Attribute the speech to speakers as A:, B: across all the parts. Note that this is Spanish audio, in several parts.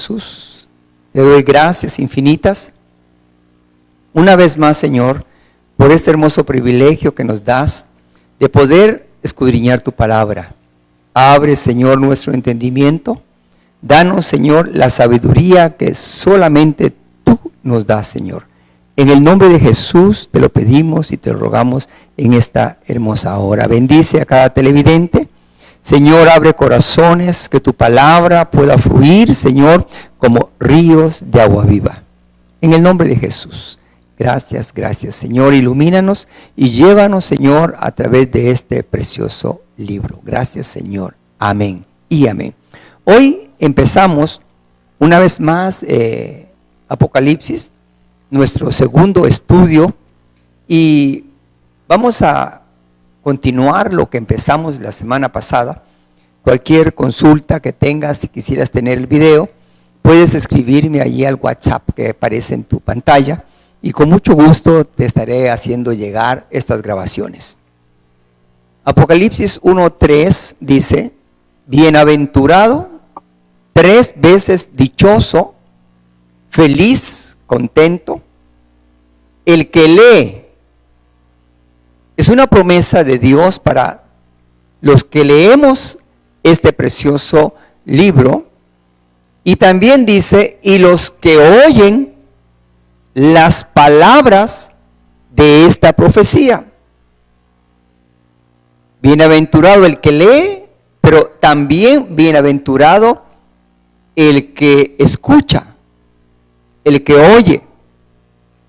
A: Jesús, te doy gracias infinitas una vez más, Señor, por este hermoso privilegio que nos das de poder escudriñar tu palabra. Abre, Señor, nuestro entendimiento. Danos, Señor, la sabiduría que solamente tú nos das, Señor. En el nombre de Jesús te lo pedimos y te rogamos en esta hermosa hora. Bendice a cada televidente. Señor, abre corazones, que tu palabra pueda fluir, Señor, como ríos de agua viva. En el nombre de Jesús. Gracias, gracias, Señor. Ilumínanos y llévanos, Señor, a través de este precioso libro. Gracias, Señor. Amén y amén. Hoy empezamos una vez más Apocalipsis, nuestro segundo estudio, y vamos a continuar lo que empezamos la semana pasada. Cualquier consulta que tengas, si quisieras tener el video, puedes escribirme allí al WhatsApp que aparece en tu pantalla y con mucho gusto te estaré haciendo llegar estas grabaciones. Apocalipsis 1:3 dice: bienaventurado, 3 veces dichoso, feliz, contento, el que lee. Es una promesa de Dios para los que leemos este precioso libro. Y también dice: y los que oyen las palabras de esta profecía. Bienaventurado el que lee, pero también bienaventurado el que escucha, el que oye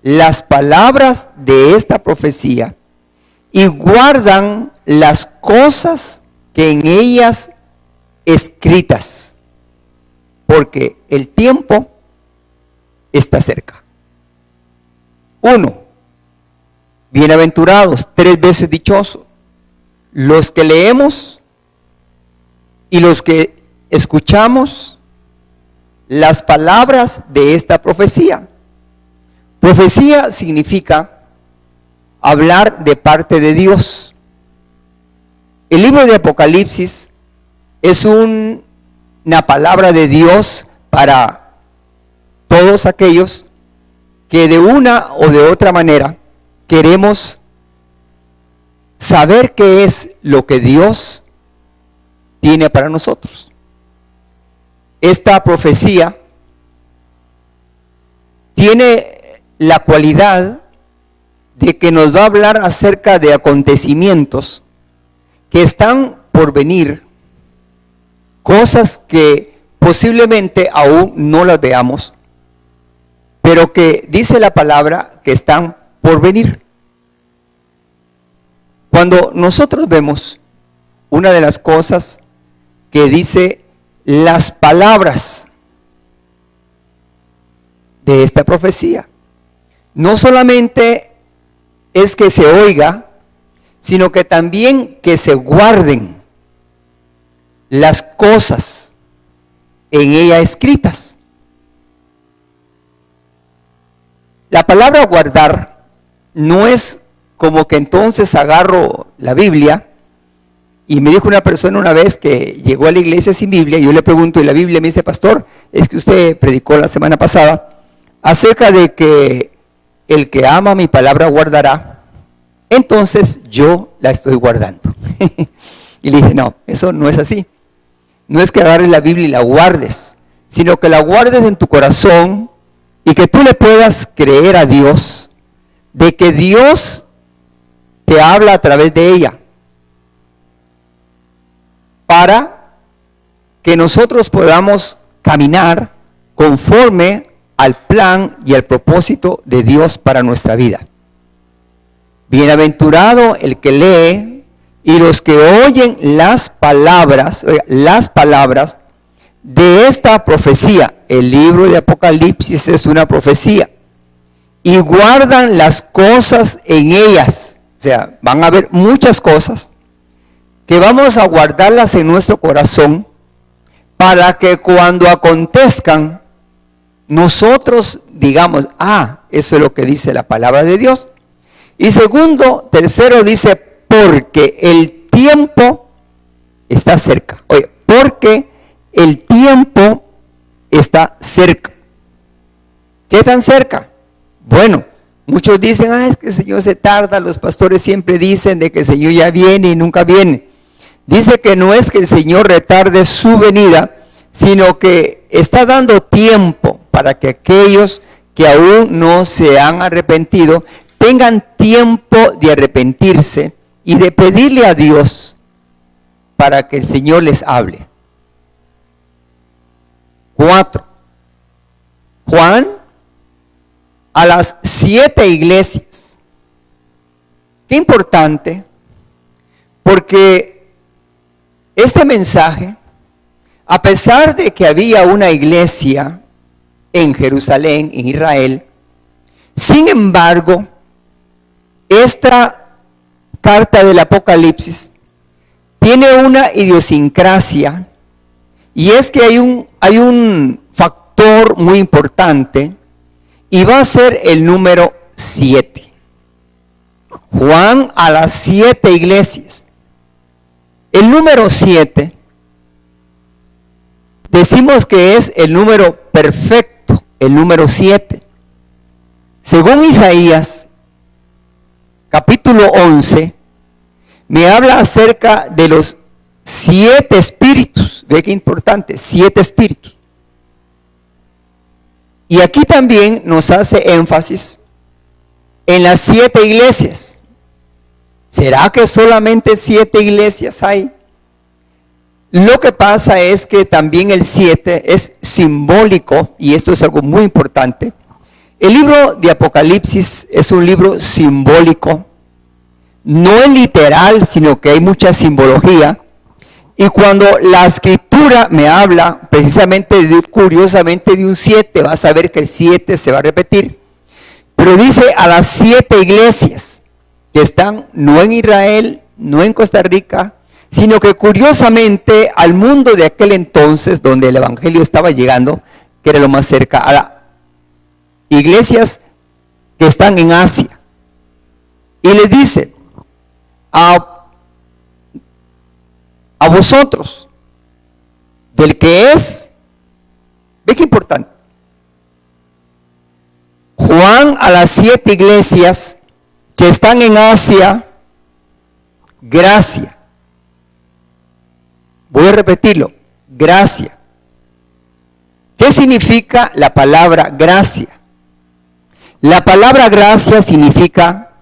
A: las palabras de esta profecía y guardan las cosas que en ellas escritas, porque el tiempo está cerca. 1. Bienaventurados, 3 veces dichosos, los que leemos y los que escuchamos las palabras de esta profecía. Profecía significa hablar de parte de Dios. El libro de Apocalipsis es una palabra de Dios para todos aquellos que de una o de otra manera queremos saber qué es lo que Dios tiene para nosotros. Esta profecía tiene la cualidad de que nos va a hablar acerca de acontecimientos que están por venir, cosas que posiblemente aún no las veamos, pero que dice la palabra que están por venir. Cuando nosotros vemos una de las cosas que dice las palabras de esta profecía, no solamente es que se oiga, sino que también que se guarden las cosas en ella escritas. La palabra guardar no es como que entonces agarro la Biblia, y me dijo una persona una vez que llegó a la iglesia sin Biblia, y yo le pregunto, y la Biblia me dice: pastor, es que usted predicó la semana pasada acerca de que el que ama mi palabra guardará, entonces yo la estoy guardando. Y le dije: no, eso no es así. No es que agarres la Biblia y la guardes, sino que la guardes en tu corazón y que tú le puedas creer a Dios de que Dios te habla a través de ella, para que nosotros podamos caminar conforme al plan y al propósito de Dios para nuestra vida. Bienaventurado el que lee y los que oyen las palabras de esta profecía. El libro de Apocalipsis es una profecía, y guardan las cosas en ellas. O sea, van a haber muchas cosas que vamos a guardarlas en nuestro corazón para que cuando acontezcan nosotros digamos: ah, eso es lo que dice la palabra de Dios. Y tercero dice: porque el tiempo está cerca. Oye, porque el tiempo está cerca. ¿Qué tan cerca? Bueno, muchos dicen, es que el Señor se tarda, los pastores siempre dicen de que el Señor ya viene y nunca viene. Dice que no es que el Señor retarde su venida, sino que está dando tiempo para que aquellos que aún no se han arrepentido tengan tiempo de arrepentirse y de pedirle a Dios para que el Señor les hable. 4. Juan a las 7 iglesias. Qué importante, porque este mensaje, a pesar de que había una iglesia en Jerusalén, en Israel, sin embargo, esta carta del Apocalipsis tiene una idiosincrasia, y es que hay un factor muy importante, y va a ser el número 7. Juan a las 7 iglesias. El número 7, decimos que es el número perfecto, el número 7. Según Isaías, capítulo 11, me habla acerca de los 7 espíritus. Ve qué importante, 7 espíritus. Y aquí también nos hace énfasis en las 7 iglesias. ¿Será que solamente 7 iglesias hay? Lo que pasa es que también el 7 es simbólico, y esto es algo muy importante. El libro de Apocalipsis es un libro simbólico, no es literal, sino que hay mucha simbología. Y cuando la escritura me habla precisamente, curiosamente, de un 7, vas a ver que el 7 se va a repetir. Pero dice a las 7 iglesias que están no en Israel, no en Costa Rica, sino que curiosamente al mundo de aquel entonces donde el evangelio estaba llegando, que era lo más cerca, a las iglesias que están en Asia. Y les dice, a vosotros, del que es, ve qué importante, Juan a las 7 iglesias que están en Asia, gracia. Voy a repetirlo, gracia. ¿Qué significa la palabra gracia? La palabra gracia significa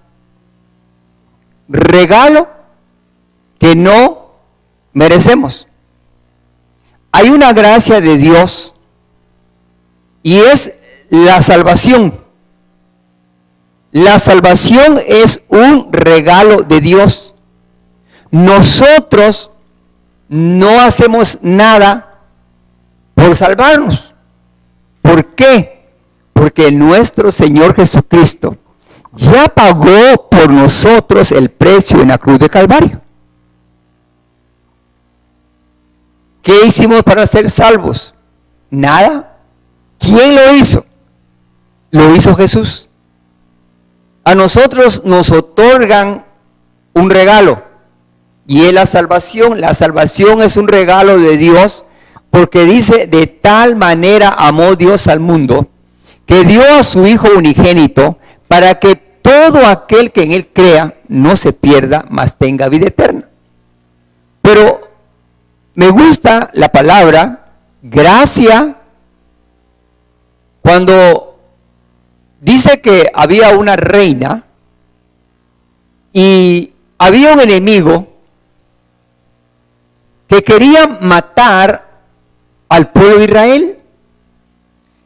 A: regalo que no merecemos. Hay una gracia de Dios y es la salvación. La salvación es un regalo de Dios. Nosotros no hacemos nada por salvarnos. ¿Por qué? Porque nuestro Señor Jesucristo ya pagó por nosotros el precio en la cruz de Calvario. ¿Qué hicimos para ser salvos? Nada. ¿Quién lo hizo? Lo hizo Jesús. A nosotros nos otorgan un regalo, y es la salvación. La salvación es un regalo de Dios, porque dice, de tal manera amó Dios al mundo, que dio a su Hijo unigénito, para que todo aquel que en Él crea no se pierda, mas tenga vida eterna. Pero me gusta la palabra gracia cuando dice que había una reina y había un enemigo que quería matar al pueblo de Israel.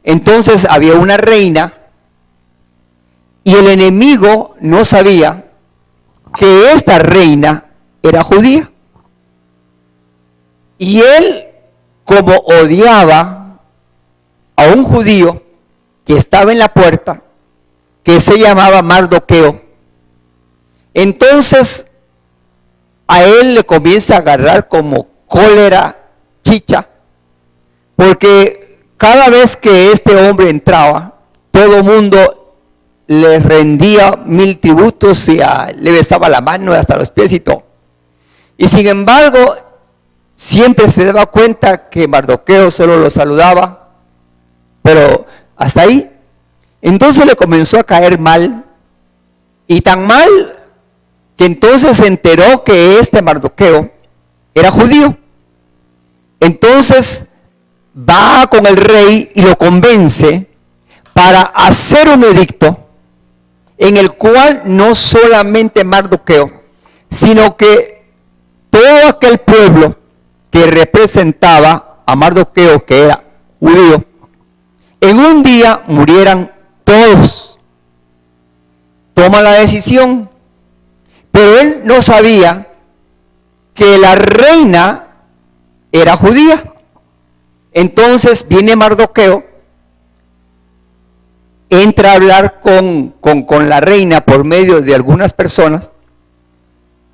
A: Entonces había una reina y el enemigo no sabía que esta reina era judía. Y él, como odiaba a un judío que estaba en la puerta, que se llamaba Mardoqueo, entonces a él le comienza a agarrar como cólera, chicha, porque cada vez que este hombre entraba, todo mundo le rendía 1000 tributos y le besaba la mano hasta los pies y todo. Y sin embargo, siempre se daba cuenta que Mardoqueo solo lo saludaba pero hasta ahí. Entonces le comenzó a caer mal, y tan mal que entonces se enteró que este Mardoqueo era judío. Entonces va con el rey y lo convence para hacer un edicto en el cual no solamente Mardoqueo, sino que todo aquel pueblo que representaba a Mardoqueo, que era judío, en un día murieran todos. Toma la decisión, pero él no sabía que la reina era judía. Entonces viene Mardoqueo, entra a hablar con la reina por medio de algunas personas,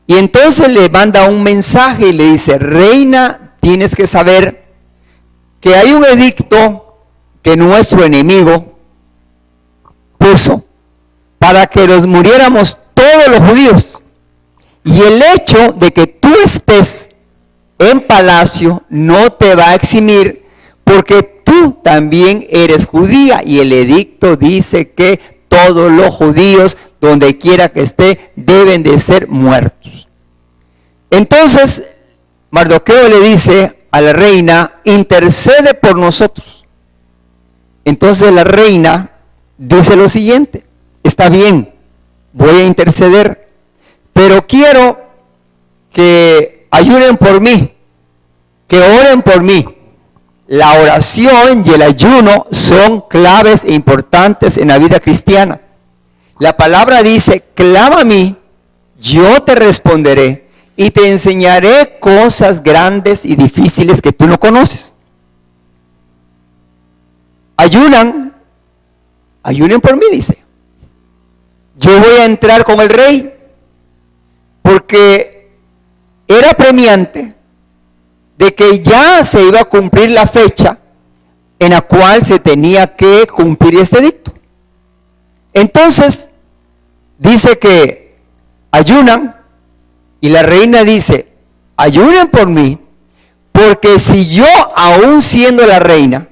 A: y entonces le manda un mensaje y le dice: reina, tienes que saber que hay un edicto que nuestro enemigo puso para que nos muriéramos todos los judíos, y el hecho de que tú estés en palacio no te va a eximir, porque tú también eres judía, y el edicto dice que todos los judíos, donde quiera que esté, deben de ser muertos. Entonces Mardoqueo le dice a la reina: intercede por nosotros. Entonces la reina dice lo siguiente: está bien, voy a interceder, pero quiero que ayunen por mí, que oren por mí. La oración y el ayuno son claves e importantes en la vida cristiana. La palabra dice: clama a mí, yo te responderé y te enseñaré cosas grandes y difíciles que tú no conoces. Ayunen por mí, dice. Yo voy a entrar con el rey, porque era premiante de que ya se iba a cumplir la fecha en la cual se tenía que cumplir este edicto. Entonces dice que ayunan, y la reina dice: ayunen por mí, porque si yo, aún siendo la reina,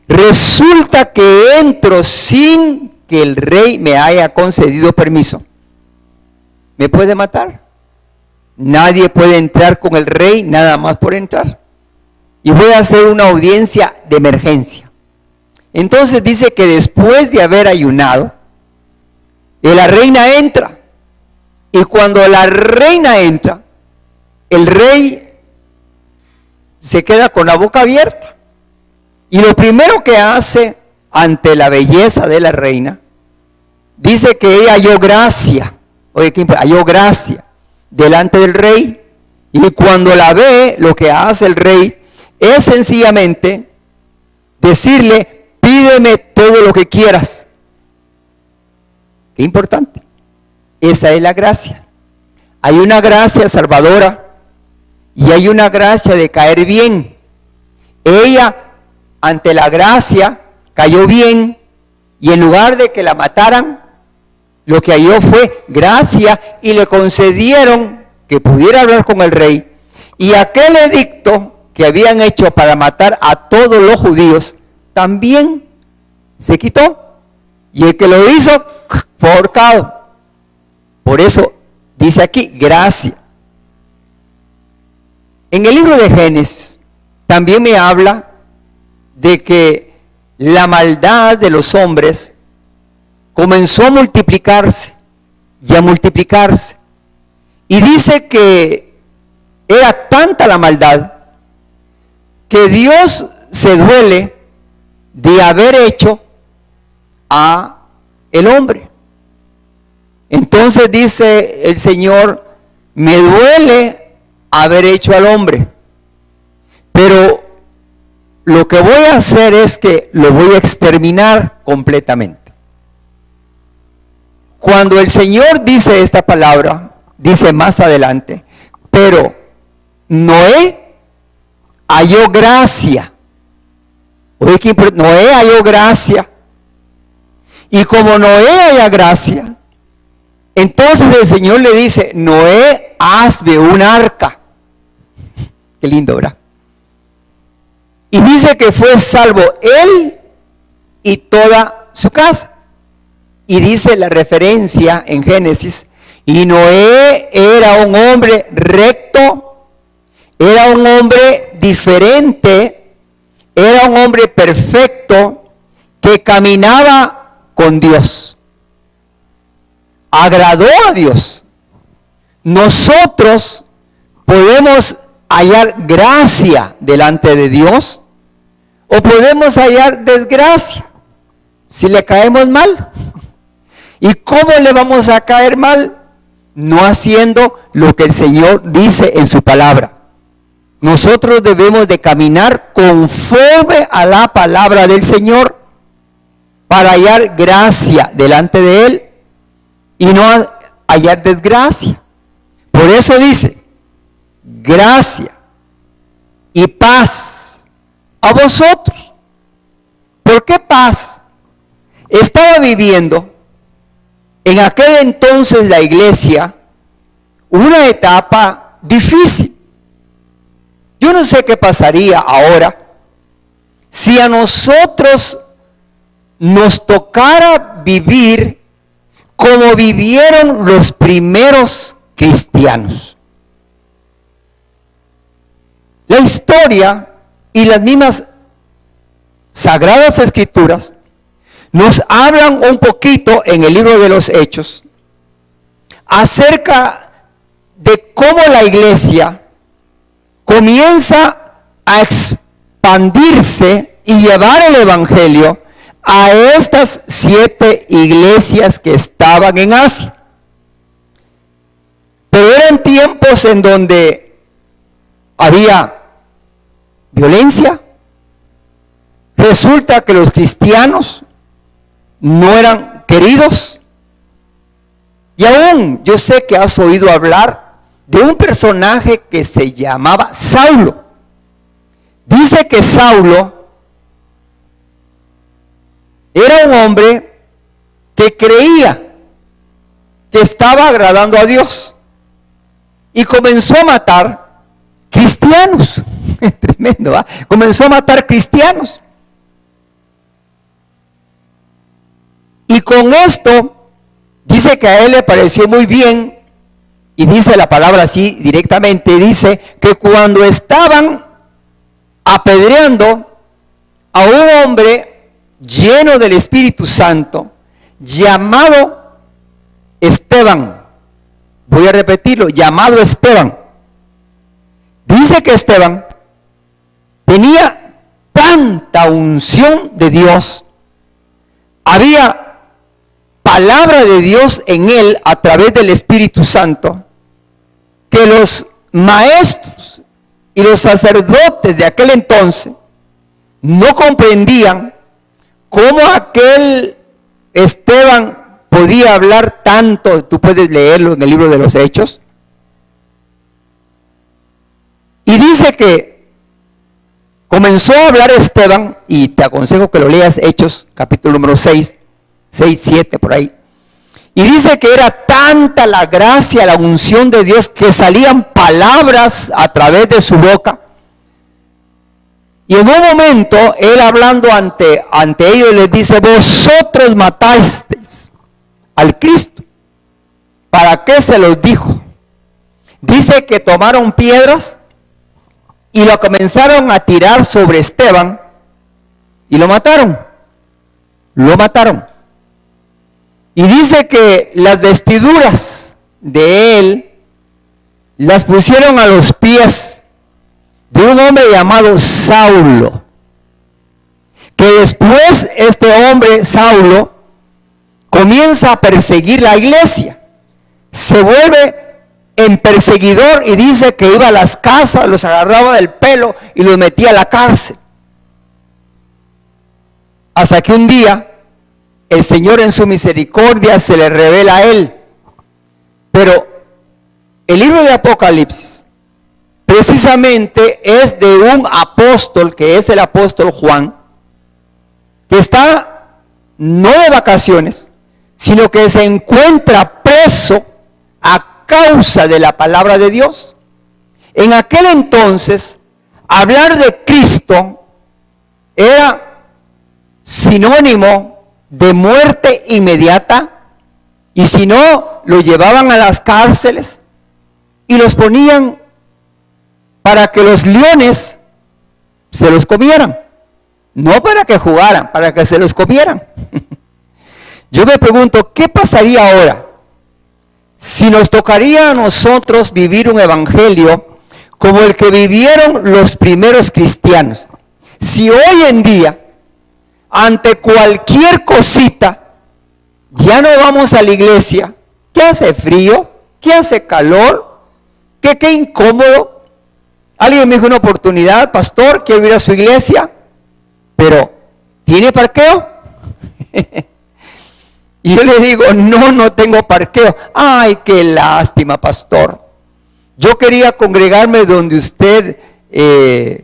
A: resulta que entro sin que el rey me haya concedido permiso, ¿me puede matar? Nadie puede entrar con el rey nada más por entrar. Y voy a hacer una audiencia de emergencia. Entonces dice que después de haber ayunado, la reina entra. Y cuando la reina entra, el rey se queda con la boca abierta. Y lo primero que hace ante la belleza de la reina, dice que ella halló gracia. Oye, halló gracia delante del rey. Y cuando la ve, lo que hace el rey es sencillamente decirle: pídeme todo lo que quieras. Qué importante. Esa es la gracia. Hay una gracia salvadora y hay una gracia de caer bien. Ella, ante la gracia, cayó bien, y en lugar de que la mataran, lo que halló fue gracia, y le concedieron que pudiera hablar con el rey. Y aquel edicto que habían hecho para matar a todos los judíos también se quitó, y el que lo hizo fue ahorcado. Por eso dice aquí gracia. En el libro de Génesis también me habla de que la maldad de los hombres comenzó a multiplicarse y a multiplicarse. Y dice que era tanta la maldad que Dios se duele de haber hecho a el hombre. Entonces dice el Señor: me duele haber hecho al hombre, pero lo que voy a hacer es que lo voy a exterminar completamente. Cuando el Señor dice esta palabra, dice más adelante: pero Noé halló gracia. Oye, Noé halló gracia. Y como Noé halla gracia, entonces el Señor le dice: Noé, hazme un arca. Qué lindo, ¿verdad? Y dice que fue salvo él y toda su casa. Y dice la referencia en Génesis, y Noé era un hombre recto, era un hombre diferente, era un hombre perfecto que caminaba con Dios. Agradó a Dios. Nosotros podemos hallar gracia delante de Dios o podemos hallar desgracia si le caemos mal. ¿Y cómo le vamos a caer mal? No haciendo lo que el Señor dice en su palabra. Nosotros debemos de caminar conforme a la palabra del Señor para hallar gracia delante de Él y no hallar desgracia. Por eso dice, gracia y paz a vosotros. ¿Por qué paz? Estaba viviendo en aquel entonces la iglesia una etapa difícil. Yo no sé qué pasaría ahora si a nosotros nos tocara vivir como vivieron los primeros cristianos. La historia y las mismas sagradas escrituras nos hablan un poquito en el libro de los Hechos acerca de cómo la iglesia comienza a expandirse y llevar el evangelio a estas 7 iglesias que estaban en Asia. Pero eran tiempos en donde había violencia. Resulta que los cristianos no eran queridos. Y aún yo sé que has oído hablar de un personaje que se llamaba Saulo. Dice que Saulo era un hombre que creía que estaba agradando a Dios y comenzó a matar cristianos. Tremendo, ¿va? Comenzó a matar cristianos. Y con esto dice que a él le pareció muy bien, y dice la palabra así directamente, dice que cuando estaban apedreando a un hombre lleno del Espíritu Santo, llamado Esteban, voy a repetirlo, llamado Esteban, dice que Esteban tenía tanta unción de Dios, había palabra de Dios en él a través del Espíritu Santo, que los maestros y los sacerdotes de aquel entonces no comprendían cómo aquel Esteban podía hablar tanto. Tú puedes leerlo en el libro de los Hechos. Y dice que comenzó a hablar Esteban, y te aconsejo que lo leas, Hechos, capítulo número 6, 7 por ahí. Y dice que era tanta la gracia, la unción de Dios, que salían palabras a través de su boca. Y en un momento, él hablando ante ellos, les dice: vosotros matasteis al Cristo. ¿Para qué se los dijo? Dice que tomaron piedras y lo comenzaron a tirar sobre Esteban y lo mataron. Lo mataron. Y dice que las vestiduras de él las pusieron a los pies de un hombre llamado Saulo, que después este hombre Saulo comienza a perseguir la iglesia, se vuelve en perseguidor y dice que iba a las casas, los agarraba del pelo y los metía a la cárcel. Hasta que un día el Señor en su misericordia se le revela a él. Pero el libro de Apocalipsis precisamente es de un apóstol, que es el apóstol Juan, que está no de vacaciones, sino que se encuentra preso a causa de la palabra de Dios. En aquel entonces, hablar de Cristo era sinónimo de muerte inmediata, y si no, los llevaban a las cárceles y los ponían para que los leones se los comieran. No para que jugaran, para que se los comieran. Yo me pregunto, ¿qué pasaría ahora si nos tocaría a nosotros vivir un evangelio como el que vivieron los primeros cristianos? Si hoy en día, ante cualquier cosita, ya no vamos a la iglesia, ¿qué hace frío? ¿Qué hace calor? ¿Qué incómodo? Alguien me dijo una oportunidad, pastor, quiero ir a su iglesia, pero ¿tiene parqueo? Y yo le digo, no tengo parqueo. Ay, qué lástima, pastor. Yo quería congregarme donde usted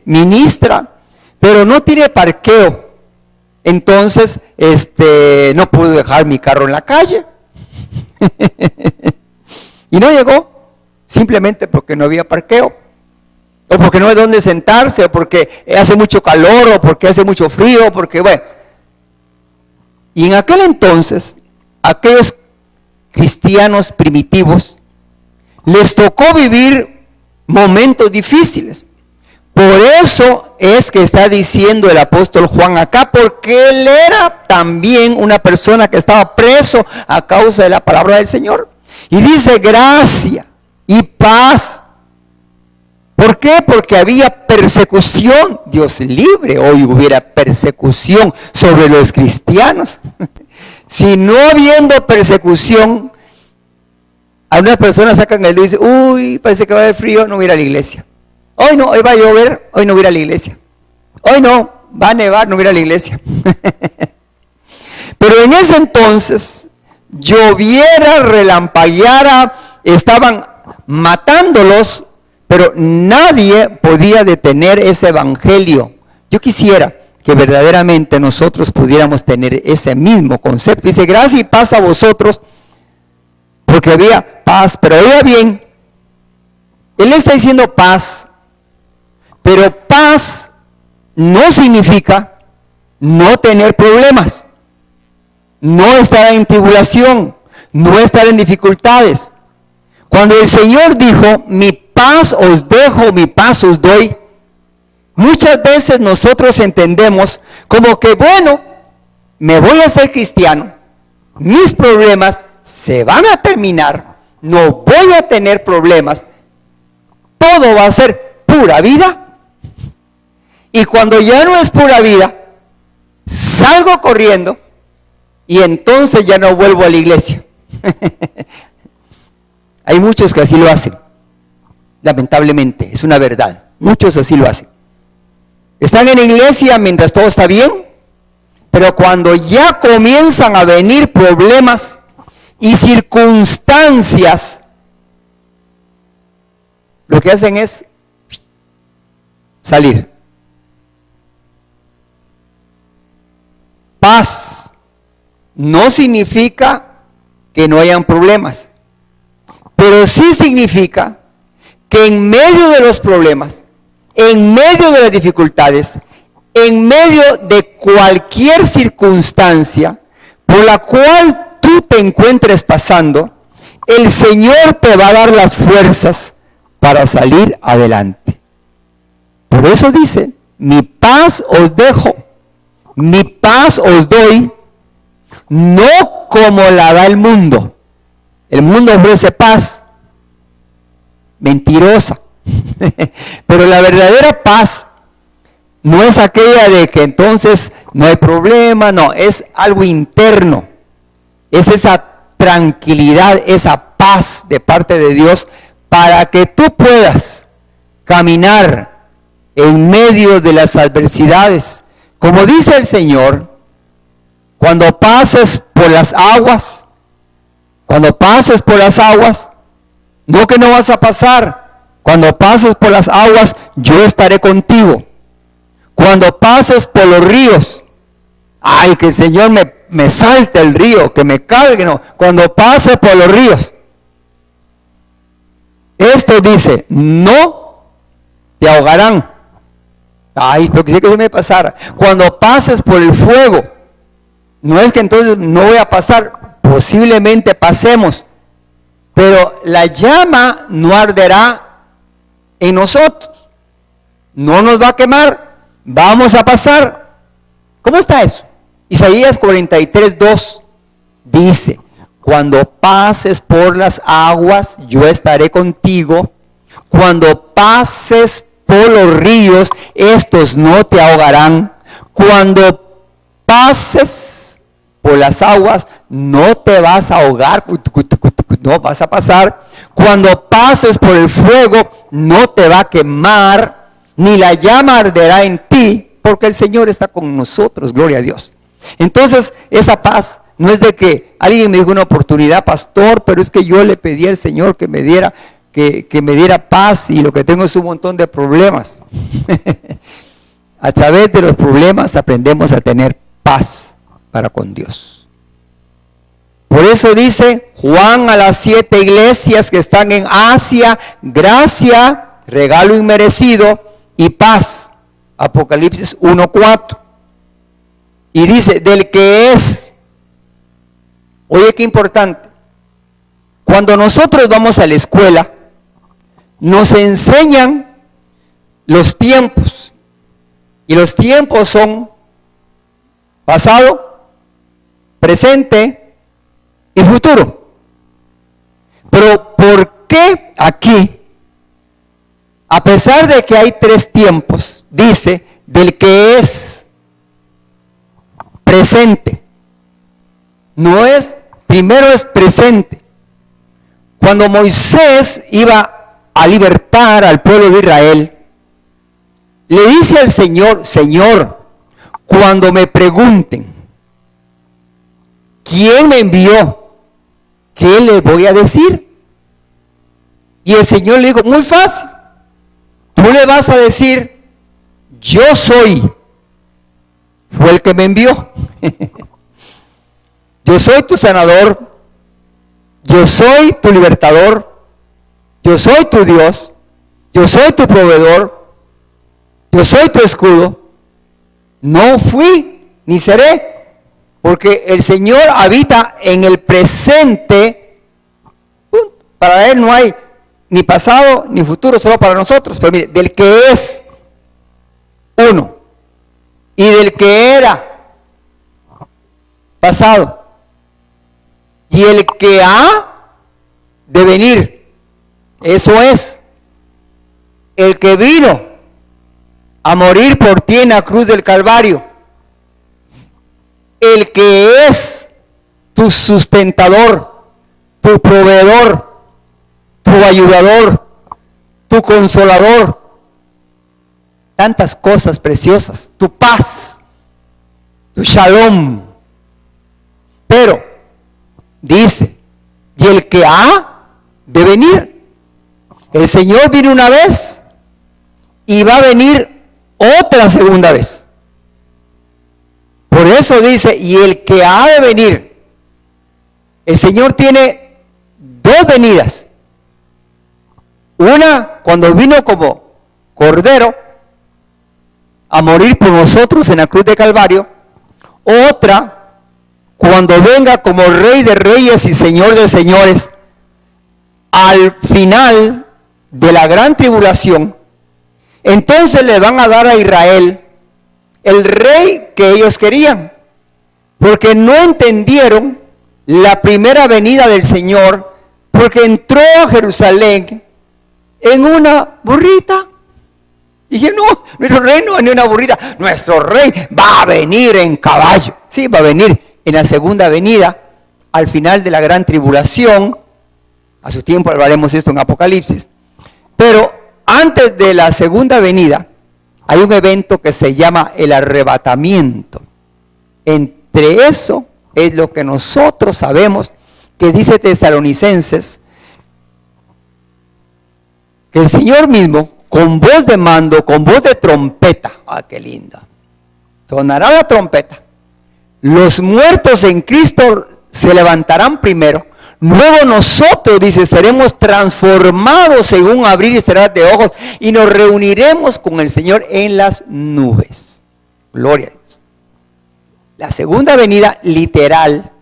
A: ministra, pero no tiene parqueo. Entonces, no pude dejar mi carro en la calle. Y no llegó, simplemente porque no había parqueo. O porque no hay dónde sentarse, o porque hace mucho calor, o porque hace mucho frío, porque bueno. Y en aquel entonces, aquellos cristianos primitivos, les tocó vivir momentos difíciles. Por eso es que está diciendo el apóstol Juan acá, porque él era también una persona que estaba preso a causa de la palabra del Señor. Y dice gracia y paz. ¿Por qué? Porque había persecución. Dios libre, hoy hubiera persecución sobre los cristianos. Si no habiendo persecución, algunas personas sacan el dedo y dicen, uy, parece que va a haber frío, no voy a ir a la iglesia. Hoy no, hoy va a llover, hoy no voy a ir a la iglesia. Hoy no, va a nevar, no voy a ir a la iglesia. Pero en ese entonces, lloviera, relampagueara, estaban matándolos, pero nadie podía detener ese evangelio. Yo quisiera que verdaderamente nosotros pudiéramos tener ese mismo concepto. Dice, gracia y paz a vosotros, porque había paz, pero oiga bien, él está diciendo paz, pero paz no significa no tener problemas, no estar en tribulación, no estar en dificultades. Cuando el Señor dijo, mi paz os dejo, mi paz os doy, muchas veces nosotros entendemos como que, bueno, me voy a ser cristiano, mis problemas se van a terminar, no voy a tener problemas, todo va a ser pura vida. Y cuando ya no es pura vida, salgo corriendo y entonces ya no vuelvo a la iglesia. Hay muchos que así lo hacen, lamentablemente, es una verdad, muchos así lo hacen. Están en la iglesia mientras todo está bien, pero cuando ya comienzan a venir problemas y circunstancias, lo que hacen es salir. Paz no significa que no hayan problemas, pero sí significa que en medio de los problemas, en medio de las dificultades, en medio de cualquier circunstancia por la cual tú te encuentres pasando, el Señor te va a dar las fuerzas para salir adelante. Por eso dice, mi paz os dejo, mi paz os doy, no como la da el mundo. El mundo ofrece paz mentirosa, pero la verdadera paz no es aquella de que entonces no hay problema, no, es algo interno, es esa tranquilidad, esa paz de parte de Dios para que tú puedas caminar en medio de las adversidades. Como dice el Señor, cuando pases por las aguas, no que no vas a pasar, cuando pases por las aguas, yo estaré contigo. Cuando pases por los ríos, ay, que el Señor me salte el río, que me cargue, no. Cuando pases por los ríos, esto dice, no te ahogarán. Ay, pero quisiera que se me pasara. Cuando pases por el fuego, No es que entonces no voy a pasar, posiblemente pasemos, pero la llama no arderá en nosotros, no nos va a quemar, vamos a pasar. ¿Cómo está eso? Isaías 43:2 dice: cuando pases por las aguas, yo estaré contigo. Cuando pases por los ríos, estos no te ahogarán. Cuando pases por las aguas, no te vas a ahogar, no vas a pasar. Cuando pases por el fuego, no te va a quemar, ni la llama arderá en ti, porque el Señor está con nosotros, gloria a Dios. Entonces, esa paz no es de que alguien me dijo una oportunidad, pastor, pero es que yo le pedí al Señor que me diera paz y lo que tengo es un montón de problemas. A través de los problemas aprendemos a tener paz para con Dios. Por eso dice Juan a las 7 iglesias que están en Asia: gracia, regalo inmerecido y paz. Apocalipsis 1:4. Y dice, del que es. Oye, qué importante. Cuando nosotros vamos a la escuela, nos enseñan los tiempos. Y los tiempos son pasado, presente y futuro. Pero ¿por qué aquí, a pesar de que hay 3 tiempos, dice del que es presente? No es, primero es presente. Cuando Moisés iba a libertar al pueblo de Israel, le dice al Señor: Señor, cuando me pregunten ¿quién me envió?, ¿qué les voy a decir? Y el Señor le dijo: muy fácil, tú le vas a decir: yo soy, fue el que me envió. Yo soy tu sanador, yo soy tu libertador, yo soy tu Dios, yo soy tu proveedor, yo soy tu escudo. No fui ni seré, porque el Señor habita en el presente. Para Él no hay ni pasado ni futuro, solo para nosotros. Pero mire, del que es uno y del que era pasado y el que ha de venir, eso es el que vino a morir por ti en la cruz del Calvario, el que es tu sustentador, tu proveedor, tu ayudador, tu consolador, tantas cosas preciosas, tu paz, tu shalom. Pero dice, y el que ha de venir, el Señor vino una vez y va a venir otra segunda vez. Por eso dice, y el que ha de venir, el Señor tiene 2 venidas. Una cuando vino como cordero a morir por nosotros en la cruz de Calvario. Otra cuando venga como Rey de Reyes y Señor de Señores al final de la gran tribulación. Entonces le van a dar a Israel el rey que ellos querían, porque no entendieron la primera venida del Señor, porque entró a Jerusalén en una burrita. Y dije, no, nuestro rey no va en una burrita, nuestro rey va a venir en caballo. Sí, va a venir en la segunda venida, al final de la gran tribulación. A su tiempo hablaremos esto en Apocalipsis. Pero antes de la segunda venida, hay un evento que se llama el arrebatamiento. Entre eso es lo que nosotros sabemos, que dice Tesalonicenses, que el Señor mismo, con voz de mando, con voz de trompeta, qué linda, sonará la trompeta, los muertos en Cristo se levantarán primero, luego nosotros, dice, seremos transformados en un abrir y cerrar de ojos y nos reuniremos con el Señor en las nubes. Gloria a Dios. La segunda venida literal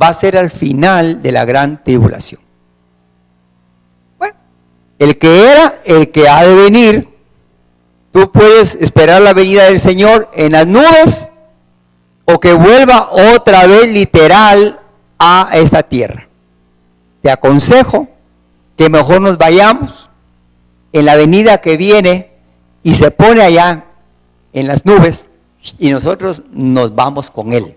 A: va a ser al final de la gran tribulación. Bueno, el que era, el que ha de venir, tú puedes esperar la venida del Señor en las nubes o que vuelva otra vez literal a esta tierra. Te aconsejo que mejor nos vayamos en la venida que viene y se pone allá en las nubes y nosotros nos vamos con Él.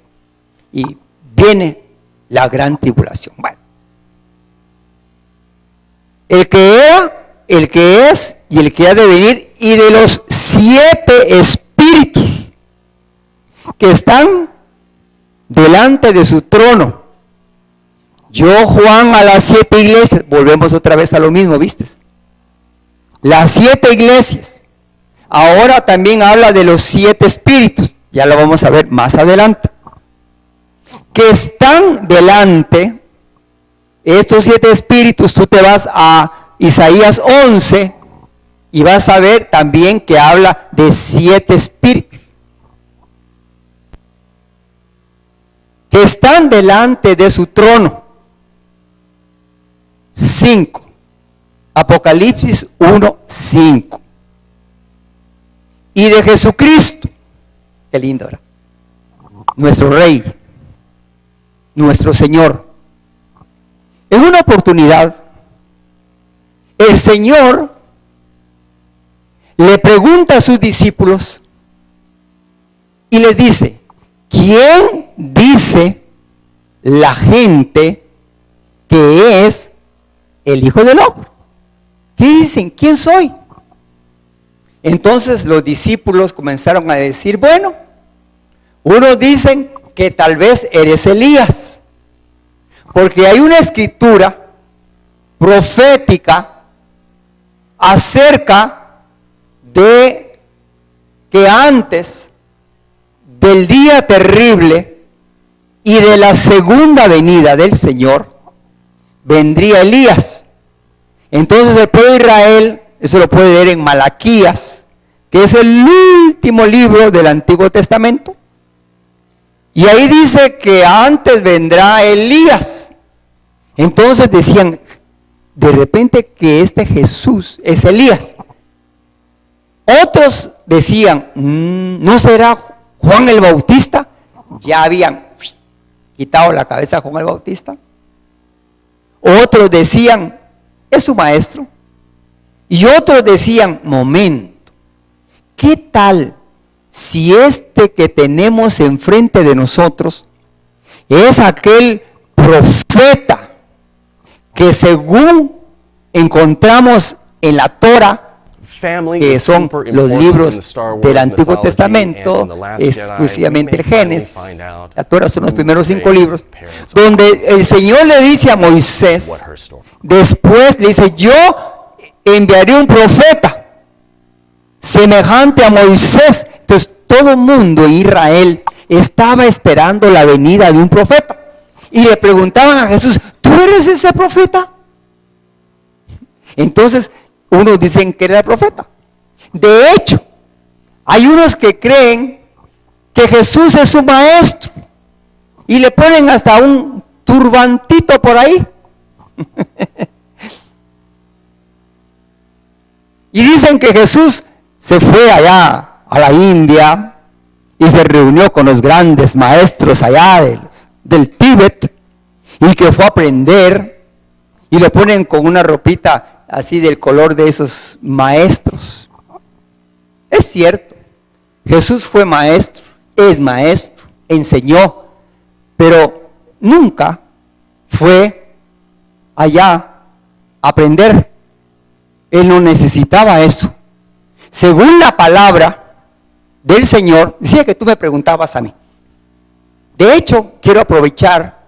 A: Y viene la gran tribulación. Bueno, el que era, el que es y el que ha de venir, y de los 7 espíritus que están delante de su trono. Yo, Juan, a las 7 iglesias, volvemos otra vez a lo mismo, ¿viste? Las 7 iglesias. Ahora también habla de los 7 espíritus, ya lo vamos a ver más adelante, que están delante. Estos 7 espíritus, tú te vas a Isaías 11 y vas a ver también que habla de 7 espíritus que están delante de su trono. 5. Apocalipsis 1:5. Y de Jesucristo, qué lindo, ¿verdad? Nuestro Rey, nuestro Señor. En una oportunidad, el Señor le pregunta a sus discípulos y les dice: ¿quién dice la gente que es el Hijo del Hombre? ¿Qué dicen? ¿Quién soy? Entonces los discípulos comenzaron a decir, bueno, unos dicen que tal vez eres Elías, porque hay una escritura profética acerca de que antes del día terrible y de la segunda venida del Señor vendría Elías. Entonces el pueblo de Israel, eso lo puede leer en Malaquías, que es el último libro del Antiguo Testamento, y ahí dice que antes vendrá Elías. Entonces decían de repente que este Jesús es Elías. Otros decían, ¿no será Juan el Bautista? Ya habían quitado la cabeza a Juan el Bautista. Otros decían, es su maestro. Y otros decían, momento, ¿qué tal si este que tenemos enfrente de nosotros es aquel profeta que según encontramos en la Torah, que son los libros del Antiguo Testamento, exclusivamente el Génesis, la Torah son los primeros 5 libros, donde el Señor le dice a Moisés, después le dice, yo enviaré un profeta semejante a Moisés. Entonces todo el mundo en Israel estaba esperando la venida de un profeta y le preguntaban a Jesús, ¿tú eres ese profeta? Entonces unos dicen que era el profeta. De hecho, hay unos que creen que Jesús es su maestro y le ponen hasta un turbantito por ahí. Y dicen que Jesús se fue allá a la India y se reunió con los grandes maestros allá del Tíbet y que fue a aprender, y lo ponen con una ropita así del color de esos maestros. Es cierto, Jesús fue maestro, es maestro, enseñó, pero nunca fue allá a aprender. Él no necesitaba eso. Según la palabra del Señor, decía que tú me preguntabas a mí. De hecho, quiero aprovechar,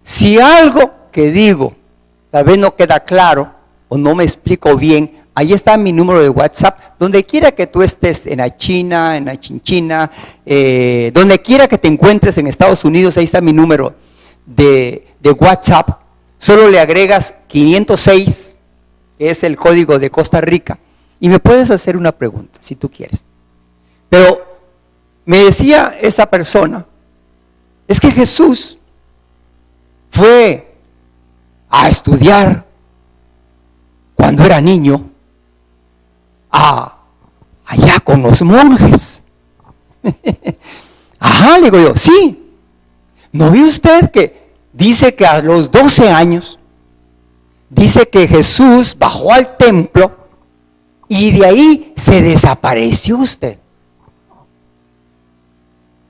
A: si algo que digo tal vez no queda claro o no me explico bien, ahí está mi número de WhatsApp, donde quiera que tú estés, en la China, en la Chinchina, donde quiera que te encuentres en Estados Unidos, ahí está mi número de WhatsApp. Solo le agregas 506, que es el código de Costa Rica, y me puedes hacer una pregunta, si tú quieres. Pero me decía esta persona Es que Jesús fue a estudiar cuando era niño allá con los monjes. Ajá, le digo yo, sí. ¿No vio usted que dice que a los 12 años, dice que Jesús bajó al templo y de ahí se desapareció usted?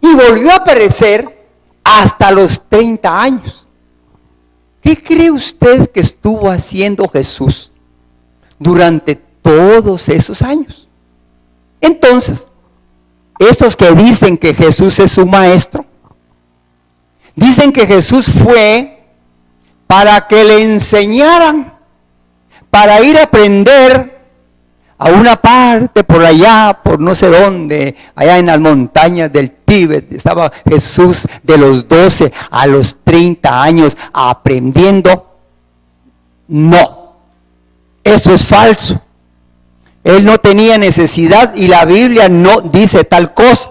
A: Y volvió a aparecer hasta los 30 años. ¿Qué cree usted que estuvo haciendo Jesús durante todos esos años? Entonces, estos que dicen que Jesús es su maestro, dicen que Jesús fue para que le enseñaran, para ir a aprender a una parte por allá, por no sé dónde, allá en las montañas del Tíbet. Estaba Jesús de los 12 a los 30 años aprendiendo. No, eso es falso. Él no tenía necesidad y la Biblia no dice tal cosa.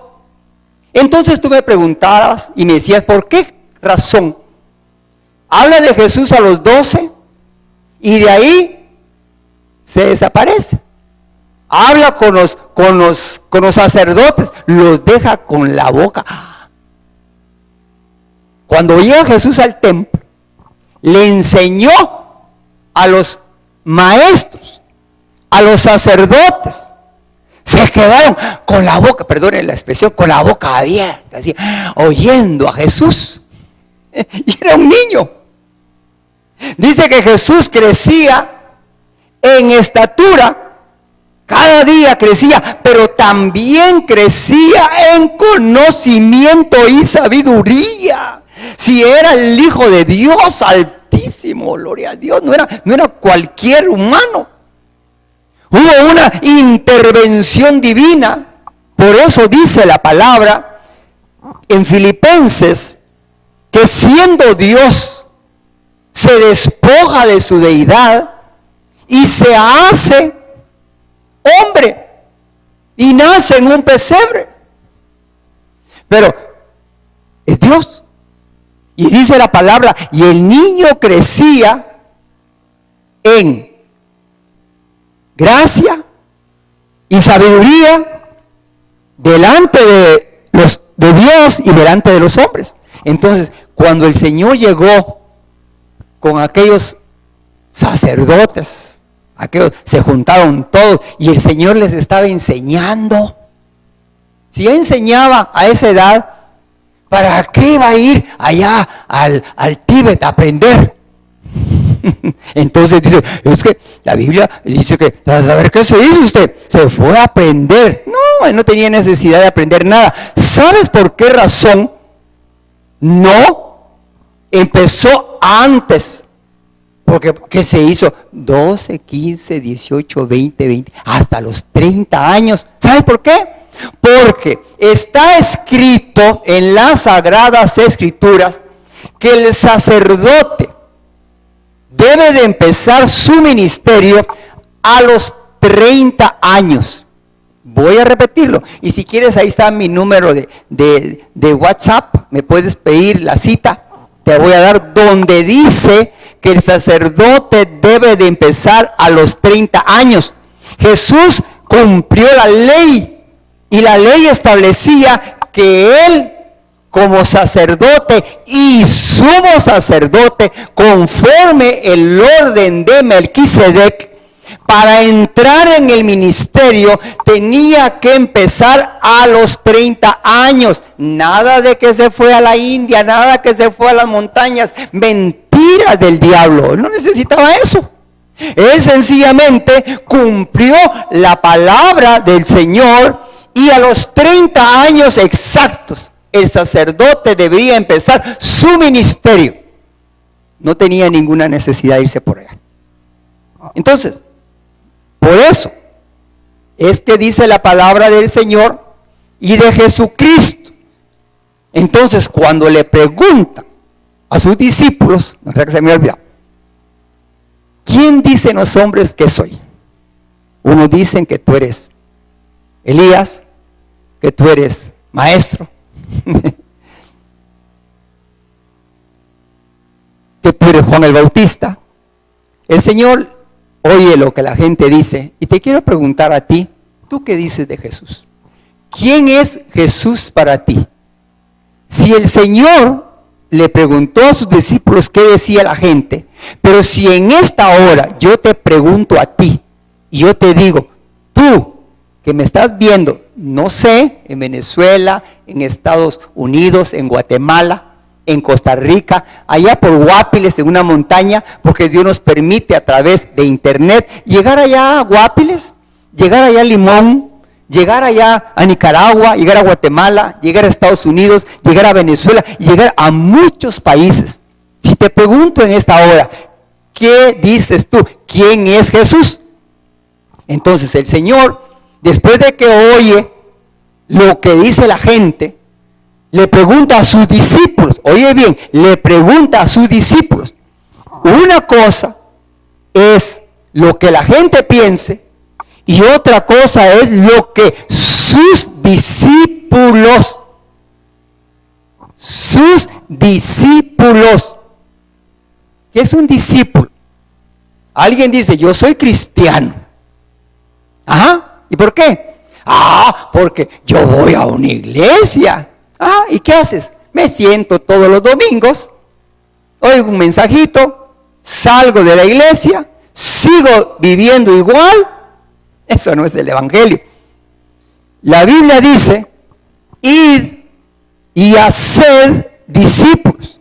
A: Entonces tú me preguntabas y me decías, ¿por qué razón habla de Jesús a los 12 y de ahí se desaparece? Habla con los sacerdotes, los deja con la boca. Cuando llega Jesús al templo, le enseñó a los maestros, a los sacerdotes. Se quedaron con la boca, perdonen la expresión, con la boca abierta, así, oyendo a Jesús. Y era un niño. Dice que Jesús crecía en estatura. Cada día crecía, pero también crecía en conocimiento y sabiduría. Si era el Hijo de Dios Altísimo, gloria a Dios, no era cualquier humano. Hubo una intervención divina. Por eso dice la palabra en Filipenses que siendo Dios se despoja de su deidad y se hace hombre y nace en un pesebre. Pero es Dios. Y dice la palabra, y el niño crecía en gracia y sabiduría delante de Dios y delante de los hombres. Entonces, cuando el Señor llegó con aquellos sacerdotes, aquellos se juntaron todos y el Señor les estaba enseñando. Si Él enseñaba a esa edad, ¿para qué va a ir allá al Tíbet a aprender? Entonces dice, es que la Biblia dice que, a ver, ¿qué se hizo usted? Se fue a aprender. No, él no tenía necesidad de aprender nada. ¿Sabes por qué razón no empezó antes? Porque ¿qué se hizo? 12, 15, 18, 20, hasta los 30 años. ¿Sabes por qué? Porque está escrito en las Sagradas Escrituras que el sacerdote debe de empezar su ministerio a los 30 años. Voy a repetirlo. Y si quieres, ahí está mi número de WhatsApp. Me puedes pedir la cita. Te voy a dar donde dice que el sacerdote debe de empezar a los 30 años. Jesús cumplió la ley. Y la ley establecía que él, como sacerdote y sumo sacerdote, conforme el orden de Melquisedec, para entrar en el ministerio tenía que empezar a los 30 años. Nada de que se fue a la India, nada que se fue a las montañas. Mentiras del diablo. Él no necesitaba eso. Él sencillamente cumplió la palabra del Señor y a los 30 años exactos el sacerdote debería empezar su ministerio. No tenía ninguna necesidad de irse por allá. Entonces, por eso es que dice la palabra del Señor y de Jesucristo. Entonces, cuando le preguntan a sus discípulos, no sé que se me olvidó, ¿quién dicen los hombres que soy? Unos dicen que tú eres Elías, que tú eres maestro. Juan el Bautista, el Señor oye lo que la gente dice y te quiero preguntar a ti, ¿tú qué dices de Jesús? ¿Quién es Jesús para ti? Si el Señor le preguntó a sus discípulos qué decía la gente, pero si en esta hora yo te pregunto a ti y yo te digo, tú que me estás viendo, no sé, en Venezuela, en Estados Unidos, en Guatemala, en Costa Rica, allá por Guapiles, en una montaña, porque Dios nos permite a través de internet llegar allá a Guapiles, llegar allá a Limón, llegar allá a Nicaragua, llegar a Guatemala, llegar a Estados Unidos, llegar a Venezuela, llegar a muchos países. Si te pregunto en esta hora, ¿qué dices tú? ¿Quién es Jesús? Entonces el Señor, después de que oye lo que dice la gente, le pregunta a sus discípulos, oye bien, le pregunta a sus discípulos. Una cosa es lo que la gente piense y otra cosa es lo que sus discípulos, ¿qué es un discípulo? Alguien dice, yo soy cristiano. Ajá, ¿y por qué? Porque yo voy a una iglesia. ¿Y qué haces? Me siento todos los domingos, oigo un mensajito, salgo de la iglesia, sigo viviendo igual. Eso no es el evangelio. La Biblia dice, id y haced discípulos.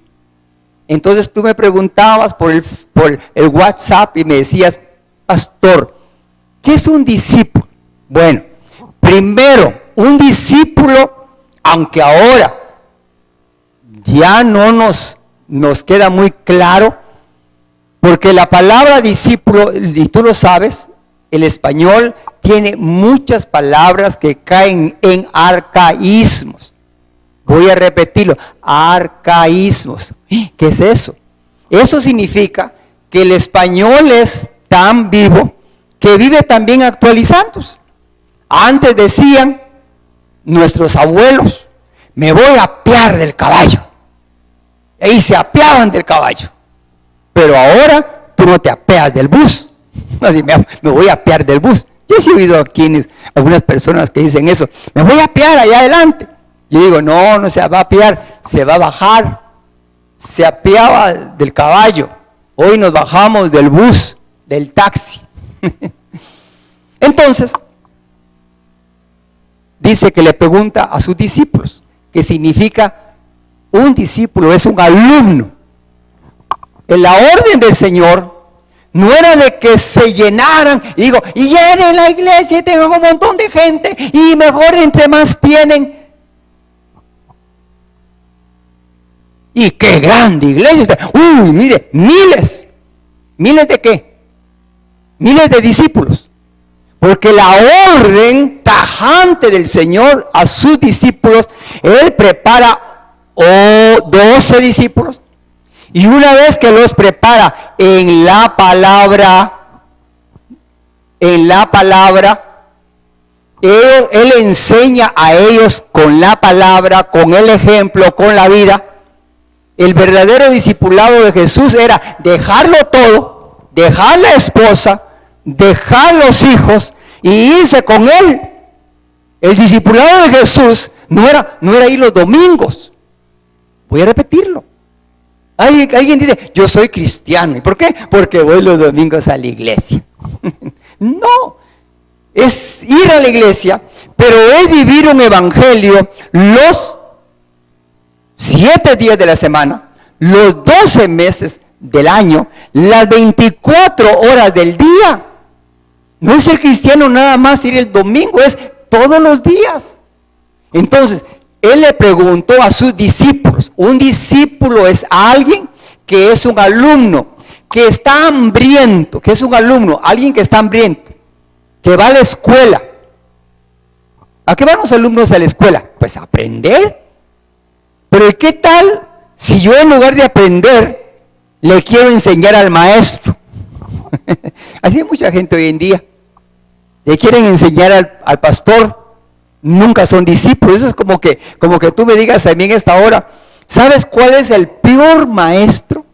A: Entonces tú me preguntabas por el WhatsApp y me decías, pastor, ¿qué es un discípulo? Bueno, primero, un discípulo, aunque ahora ya no nos queda muy claro, porque la palabra discípulo, y tú lo sabes, el español tiene muchas palabras que caen en arcaísmos. Voy a repetirlo, arcaísmos. ¿Qué es eso? Eso significa que el español es tan vivo que vive también actualizándose. Antes decían nuestros abuelos, me voy a apear del caballo. Y se apeaban del caballo. Pero ahora tú no te apeas del bus. Así, me voy a apear del bus. Yo he oído algunas personas que dicen eso, me voy a apear allá adelante. Yo digo, no se va a apear, se va a bajar. Se apeaba del caballo. Hoy nos bajamos del bus, del taxi. Entonces, dice que le pregunta a sus discípulos, que significa un discípulo, es un alumno. En la orden del Señor no era de que se llenaran, y llenen la iglesia y tengan un montón de gente, y mejor entre más tienen. Y qué grande iglesia está. Mire, miles de qué? Miles de discípulos. Porque la orden tajante del Señor a sus discípulos, Él prepara 12 discípulos. Y una vez que los prepara en la palabra, Él enseña a ellos con la palabra, con el ejemplo, con la vida. El verdadero discipulado de Jesús era dejarlo todo, dejar la esposa, dejar los hijos y irse con Él. El discipulado de Jesús no era ir los domingos. Voy a repetirlo. Alguien dice, yo soy cristiano. ¿Y por qué? Porque voy los domingos a la iglesia. No, es ir a la iglesia, pero es vivir un evangelio los 7 días de la semana, los 12 meses del año, las 24 horas del día. No es ser cristiano nada más ir el domingo, es todos los días. Entonces, Él le preguntó a sus discípulos. Un discípulo es alguien que es un alumno, que está hambriento, que es un alumno, alguien que está hambriento, que va a la escuela. ¿A qué van los alumnos a la escuela? Pues a aprender. Pero ¿qué tal si yo en lugar de aprender le quiero enseñar al maestro? Así hay mucha gente hoy en día. Le quieren enseñar al pastor. Nunca son discípulos. Eso es como que tú me digas a mí en esta hora, ¿sabes cuál es el peor maestro?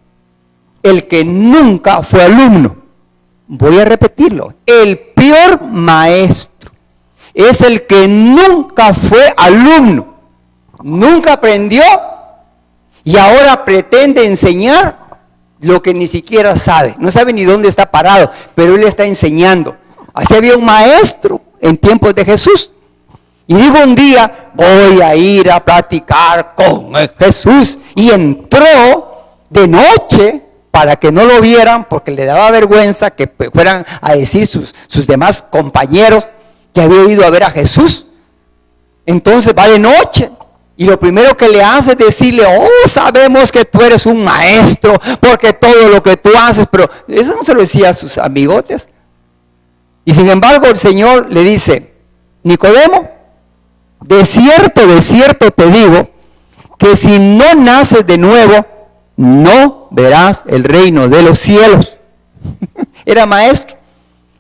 A: el que nunca fue alumno. Voy a repetirlo. El peor maestro es el que nunca fue alumno, nunca aprendió y ahora pretende enseñar lo que ni siquiera sabe. No sabe ni dónde está parado, pero él está enseñando. Así había un maestro en tiempos de Jesús. Y dijo un día, voy a ir a platicar con Jesús. Y entró de noche para que no lo vieran, porque le daba vergüenza que fueran a decir sus demás compañeros que había ido a ver a Jesús. Entonces va de noche. Y lo primero que le hace es decirle, oh, sabemos que tú eres un maestro, porque todo lo que tú haces, pero eso no se lo decía a sus amigotes. Y sin embargo el Señor le dice, Nicodemo, de cierto te digo, que si no naces de nuevo, no verás el reino de los cielos. Era maestro,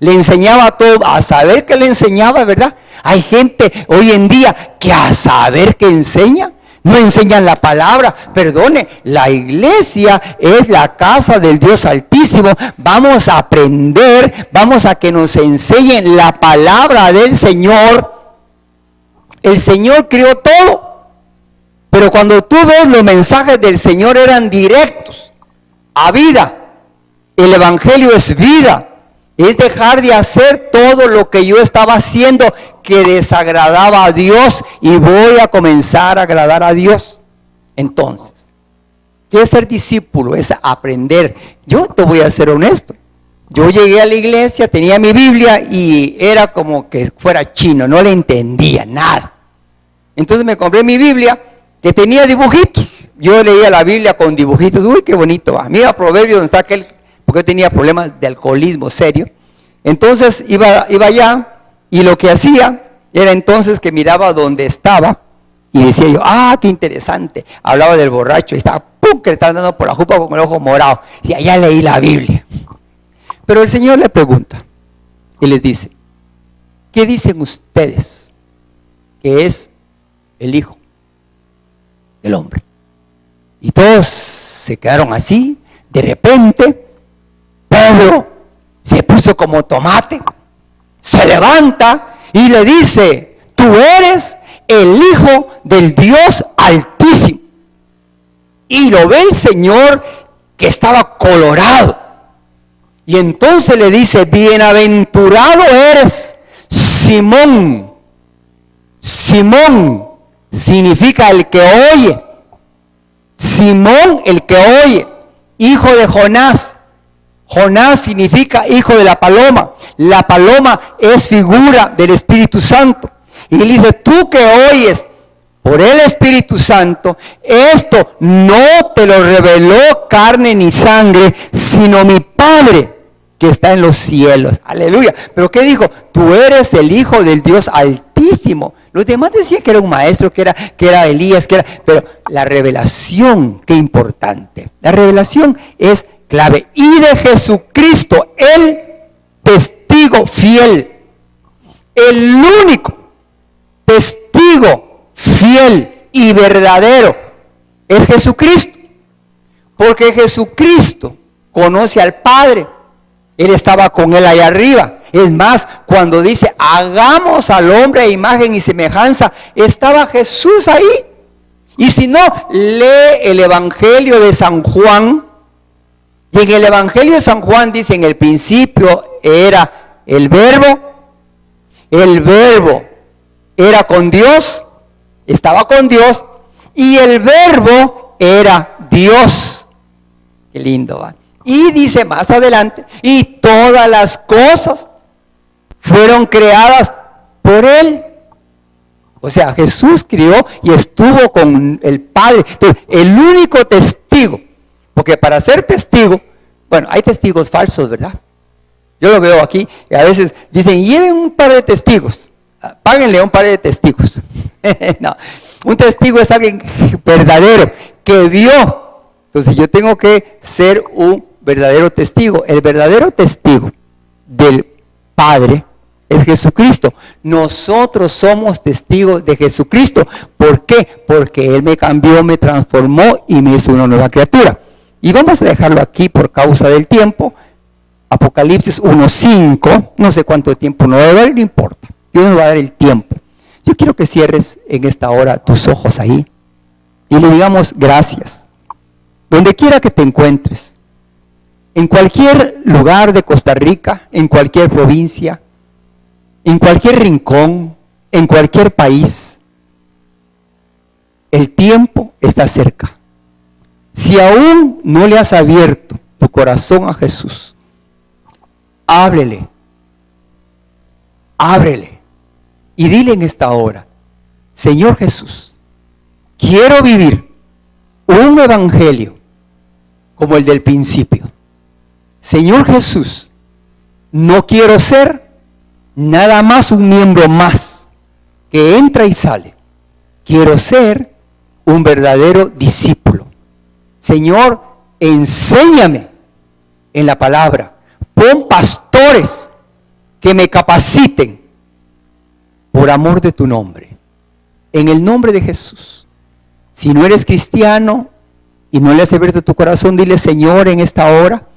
A: le enseñaba todo, a saber que le enseñaba, ¿verdad? Hay gente hoy en día que a saber que enseña, no enseñan la palabra. Perdone, la iglesia es la casa del Dios Altísimo. Vamos a aprender, vamos a que nos enseñen la palabra del Señor. El Señor creó todo, pero cuando tú ves los mensajes del Señor eran directos, a vida. El evangelio es vida. Es dejar de hacer todo lo que yo estaba haciendo que desagradaba a Dios y voy a comenzar a agradar a Dios. Entonces, ¿qué es ser discípulo? Es aprender. Yo te voy a ser honesto. Yo llegué a la iglesia, tenía mi Biblia y era como que fuera chino, no le entendía nada. Entonces me compré mi Biblia que tenía dibujitos. Yo leía la Biblia con dibujitos. Uy, qué bonito va. Mira Proverbios donde está aquel, porque yo tenía problemas de alcoholismo serio. Entonces iba allá y lo que hacía era entonces que miraba donde estaba y decía yo, ah, qué interesante. Hablaba del borracho y estaba, pum, que le estaba dando por la jupa con el ojo morado. Y allá leí la Biblia. Pero el Señor le pregunta y les dice, ¿qué dicen ustedes que es el Hijo del Hombre? Y todos se quedaron así. De repente Pedro se puso como tomate, se levanta y le dice, tú eres el Hijo del Dios Altísimo. Y lo ve el Señor que estaba colorado. Y entonces le dice, bienaventurado eres, Simón. Simón significa el que oye. Simón, el que oye, hijo de Jonás. Jonás significa hijo de la paloma. La paloma es figura del Espíritu Santo. Y él dice, tú que oyes por el Espíritu Santo, esto no te lo reveló carne ni sangre, sino mi Padre que está en los cielos. Aleluya. Pero ¿qué dijo? Tú eres el Hijo del Dios Altísimo. Los demás decían que era un maestro, que era Elías, pero la revelación, qué importante. La revelación es clave. Y de Jesucristo, el testigo fiel, el único testigo fiel y verdadero es Jesucristo. Porque Jesucristo conoce al Padre. Él estaba con él allá arriba. Es más, cuando dice, hagamos al hombre a imagen y semejanza, estaba Jesús ahí. Y si no, lee el Evangelio de San Juan. Y en el Evangelio de San Juan dice, en el principio era el verbo era con Dios, estaba con Dios, y el verbo era Dios. Qué lindo, ¿va? Y dice más adelante, y todas las cosas fueron creadas por Él. O sea, Jesús crió y estuvo con el Padre. Entonces, el único testigo, porque para ser testigo, bueno, hay testigos falsos, ¿verdad? Yo lo veo aquí, y a veces dicen, lleven un par de testigos, páguenle a un par de testigos. No, un testigo es alguien verdadero, que vio. Entonces yo tengo que ser un verdadero testigo. El verdadero testigo del Padre es Jesucristo. Nosotros somos testigos de Jesucristo. ¿Por qué? Porque Él me cambió, me transformó y me hizo una nueva criatura. Y vamos a dejarlo aquí por causa del tiempo. Apocalipsis 1:5, no sé cuánto tiempo nos va a dar, no importa. Dios nos va a dar el tiempo. Yo quiero que cierres en esta hora tus ojos ahí y le digamos gracias. Donde quiera que te encuentres, en cualquier lugar de Costa Rica, en cualquier provincia, en cualquier rincón, en cualquier país, el tiempo está cerca. Si aún no le has abierto tu corazón a Jesús, ábrele y dile en esta hora: Señor Jesús, quiero vivir un evangelio como el del principio. Señor Jesús, no quiero ser nada más un miembro más que entra y sale. Quiero ser un verdadero discípulo. Señor, enséñame en la palabra. Pon pastores que me capaciten por amor de tu nombre. En el nombre de Jesús. Si no eres cristiano y no le has abierto tu corazón, dile: Señor, en esta hora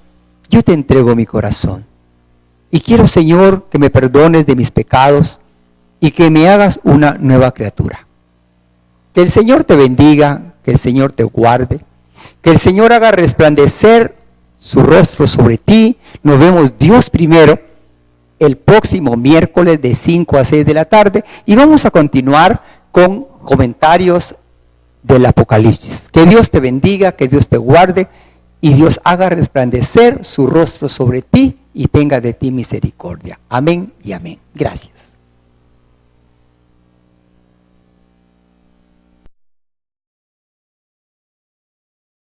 A: yo te entrego mi corazón. Y quiero, Señor, que me perdones de mis pecados y que me hagas una nueva criatura. Que el Señor te bendiga, que el Señor te guarde, que el Señor haga resplandecer su rostro sobre ti. Nos vemos Dios primero el próximo miércoles de 5 a 6 de la tarde y vamos a continuar con comentarios del Apocalipsis. Que Dios te bendiga, que Dios te guarde y Dios haga resplandecer su rostro sobre ti y tenga de ti misericordia. Amén y amén. Gracias.